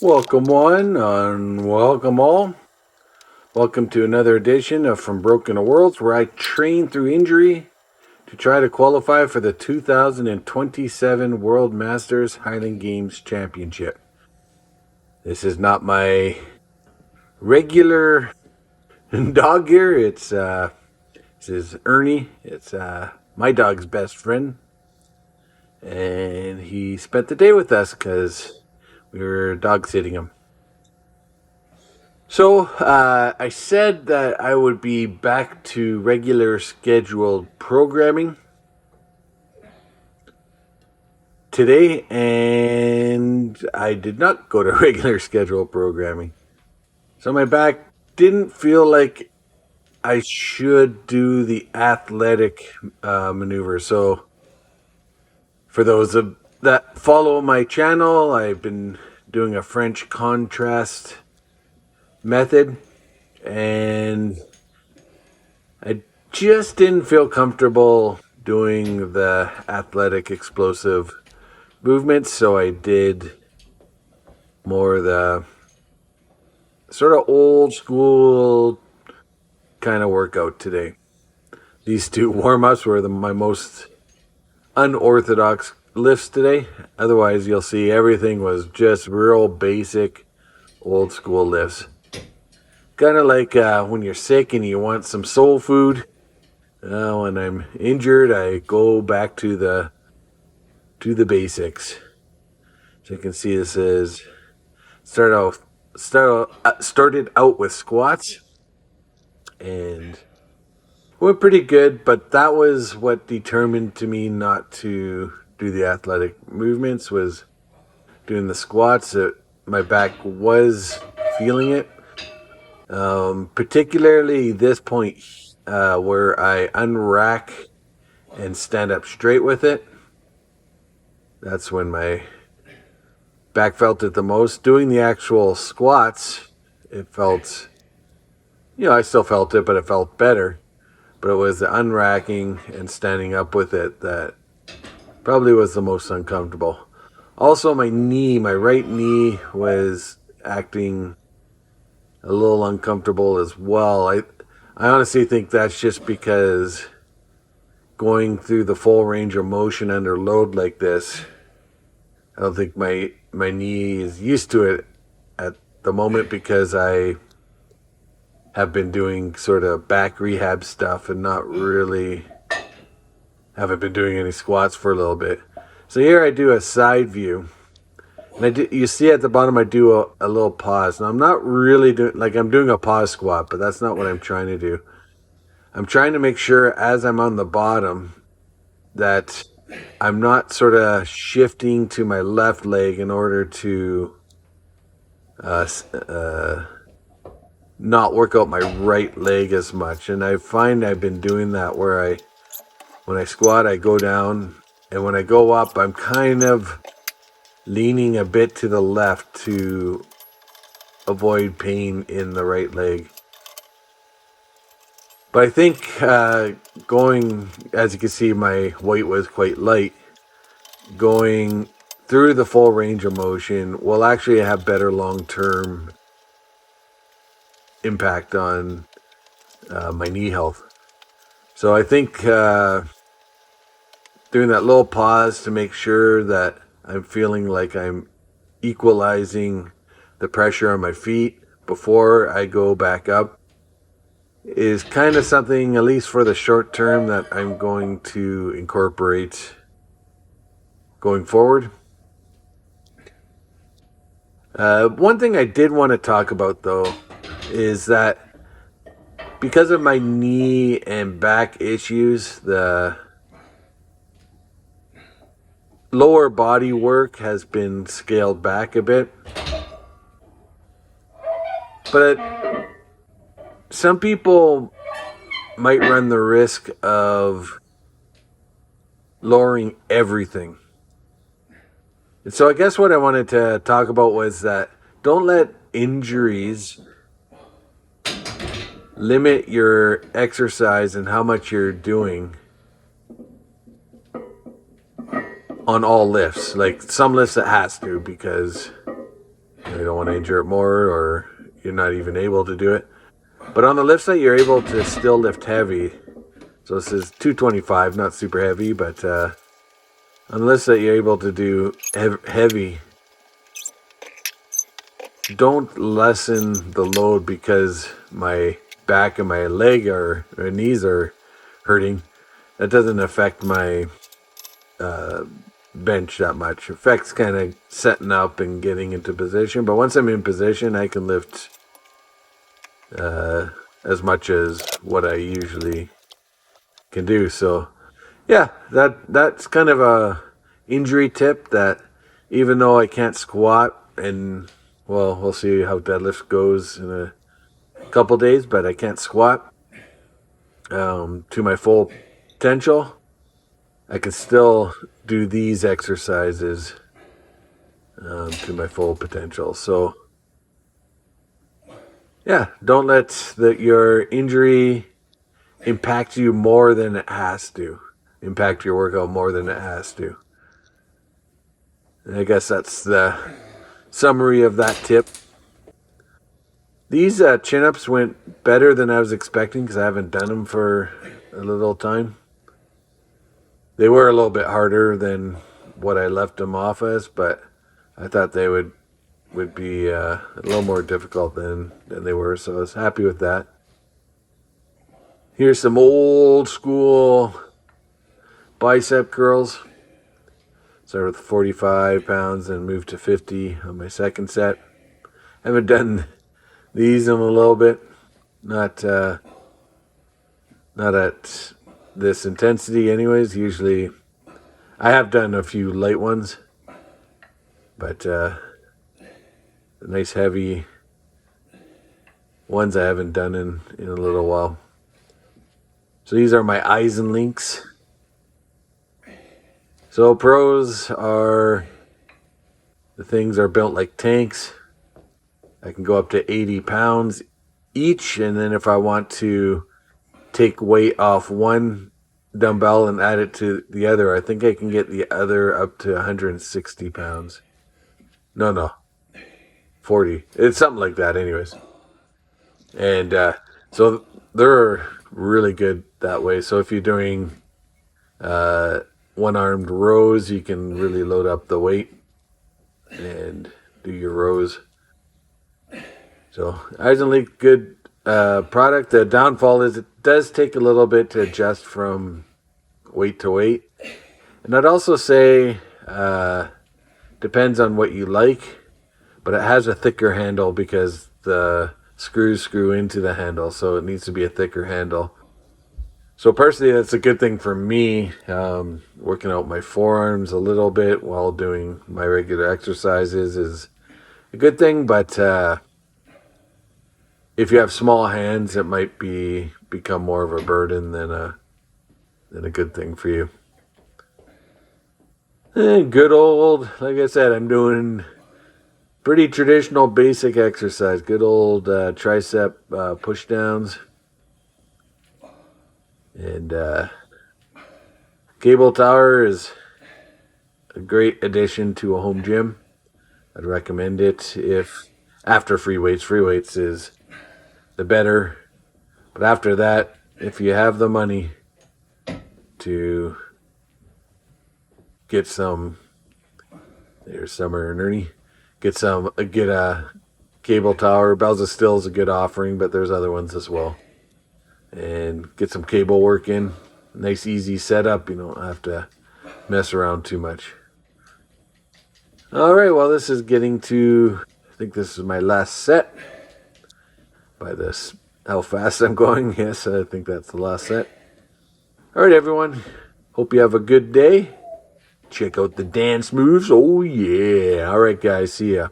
Welcome one and welcome all. Welcome to another edition of From Broken to Worlds, where I train through injury to try to qualify for the 2027 World Masters Highland Games Championship. This is not my regular dog here. This is Ernie. It's my dog's best friend. And he spent the day with us because we were dog sitting him. So I said that I would be back to regular scheduled programming today, and I did not go to regular scheduled programming. So my back didn't feel like I should do the athletic maneuver. So for those that follow my channel, I've been doing a French contrast method, and I just didn't feel comfortable doing the athletic explosive movements, so I did more the sort of old school kind of workout today. These two warm-ups were my most unorthodox lifts today. Otherwise, you'll see everything was just real basic old school lifts. Kind of like when you're sick and you want some soul food. When I'm injured, I go back to the basics. So you can see this is started out with squats and went pretty good, but that was what determined to me not to do the athletic movements, was doing the squats. My back was feeling it. Particularly this point where I unrack and stand up straight with it. That's when my back felt it the most. Doing the actual squats, it felt, I still felt it, but it felt better. But it was the unracking and standing up with it that probably was the most uncomfortable. Also, my right knee was acting a little uncomfortable as well. I honestly think that's just because going through the full range of motion under load like this, I don't think my knee is used to it at the moment, because I have been doing sort of back rehab stuff and haven't been doing any squats for a little bit. So here I do a side view. And you see at the bottom, I do a little pause. Now, I'm not really doing, I'm doing a pause squat, but that's not what I'm trying to do. I'm trying to make sure as I'm on the bottom that I'm not sort of shifting to my left leg in order to not work out my right leg as much. And I find I've been doing that where when I squat, I go down, and when I go up, I'm kind of leaning a bit to the left to avoid pain in the right leg. But I think going, as you can see, my weight was quite light. Going through the full range of motion will actually have better long-term impact on my knee health. So I think doing that little pause to make sure that I'm feeling like I'm equalizing the pressure on my feet before I go back up is kind of something, at least for the short term, that I'm going to incorporate going forward. One thing I did want to talk about, though, is that because of my knee and back issues, the lower body work has been scaled back a bit. But some people might run the risk of lowering everything. And so I guess what I wanted to talk about was that don't let injuries limit your exercise and how much you're doing on all lifts. Like some lifts it has to, because You don't want to injure it more, or you're not even able to do it. But on the lift side, you're able to still lift heavy. So this is 225, not super heavy, but on the lift side, you're able to do heavy. Don't lessen the load because my back and my leg or knees are hurting. That doesn't affect my bench that much. It affects kind of setting up and getting into position. But once I'm in position, I can lift as much as what I usually can do. So yeah, that's kind of a injury tip that even though I can't squat, and well, we'll see how deadlift goes in a couple days, but I can't squat to my full potential, I can still do these exercises to my full potential. So yeah, don't let your injury impact you more than it has to. Impact your workout more than it has to. And I guess that's the summary of that tip. These chin-ups went better than I was expecting because I haven't done them for a little time. They were a little bit harder than what I left them off as, but I thought they would be a little more difficult than they were, so I was happy with that. Here's some old school bicep curls. Started with 45 pounds and moved to 50 on my second set. Haven't done these in a little bit. Not at this intensity anyways. Usually I have done a few light ones, but the nice heavy ones I haven't done in a little while. So these are my Eisen links. So pros are, the things are built like tanks. I can go up to 80 pounds each, and then if I want to take weight off one dumbbell and add it to the other, I think I can get the other up to 160 pounds. No, 40. It's something like that anyways. And so they're really good that way. So if you're doing one-armed rows, you can really load up the weight and do your rows. So Eisenlink, good product. The downfall is it does take a little bit to adjust from weight to weight. And I'd also say depends on what you like, but it has a thicker handle because the screws screw into the handle, so it needs to be a thicker handle. So personally, that's a good thing for me, working out my forearms a little bit while doing my regular exercises is a good thing, but if you have small hands, it might become more of a burden than a good thing for you. And good old, like I said, I'm doing pretty traditional basic exercise. Good old tricep push downs. And cable tower is a great addition to a home gym. I'd recommend it if after free weights. Free weights is the better. But after that, if you have the money to get some, there's Summer and Ernie, get a cable tower. Bells of Steel is a good offering, but there's other ones as well. And get some cable work in. Nice easy setup. You don't have to mess around too much. All right, well, this is getting to, I think this is my last set. By this, how fast I'm going. Yes, I think that's the last set. All right, everyone. Hope you have a good day. Check out the dance moves. Oh, yeah. All right, guys. See ya.